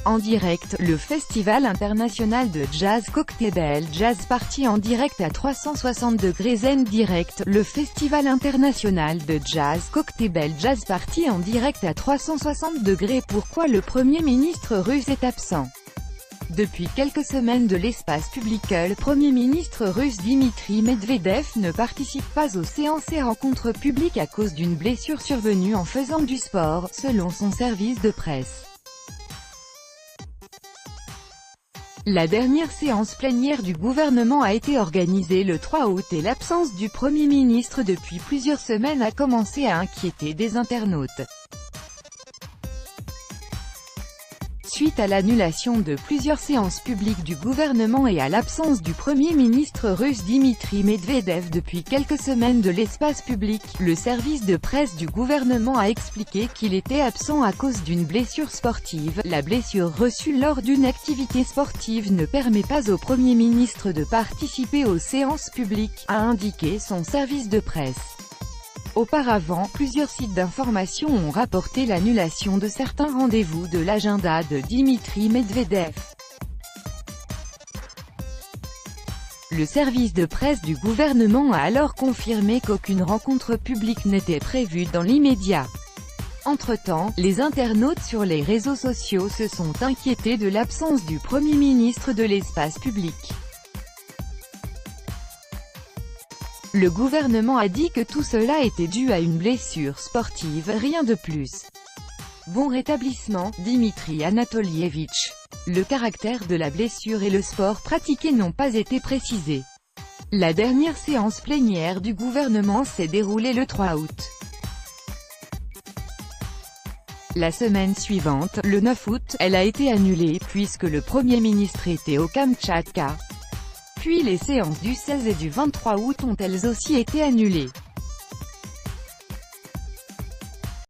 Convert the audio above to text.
En direct, le Festival international de jazz Cocteau Jazz Party en direct à 360 degrés Zen Direct, le Festival international de jazz Cocteau Jazz Party en direct à 360 degrés. Pourquoi le Premier ministre russe est absent? Depuis quelques semaines de l'espace public, le Premier ministre russe Dmitri Medvedev ne participe pas aux séances et rencontres publiques à cause d'une blessure survenue en faisant du sport, selon son service de presse. La dernière séance plénière du gouvernement a été organisée le 3 août et l'absence du Premier ministre depuis plusieurs semaines a commencé à inquiéter des internautes. Suite à l'annulation de plusieurs séances publiques du gouvernement et à l'absence du Premier ministre russe Dmitri Medvedev depuis quelques semaines de l'espace public, le service de presse du gouvernement a expliqué qu'il était absent à cause d'une blessure sportive. La blessure reçue lors d'une activité sportive ne permet pas au Premier ministre de participer aux séances publiques, a indiqué son service de presse. Auparavant, plusieurs sites d'information ont rapporté l'annulation de certains rendez-vous de l'agenda de Dmitri Medvedev. Le service de presse du gouvernement a alors confirmé qu'aucune rencontre publique n'était prévue dans l'immédiat. Entre-temps, les internautes sur les réseaux sociaux se sont inquiétés de l'absence du Premier ministre de l'espace public. Le gouvernement a dit que tout cela était dû à une blessure sportive, rien de plus. Bon rétablissement, Dimitri Anatolievitch. Le caractère de la blessure et le sport pratiqué n'ont pas été précisés. La dernière séance plénière du gouvernement s'est déroulée le 3 août. La semaine suivante, le 9 août, elle a été annulée puisque le Premier ministre était au Kamtchatka. Puis les séances du 16 et du 23 août ont elles aussi été annulées.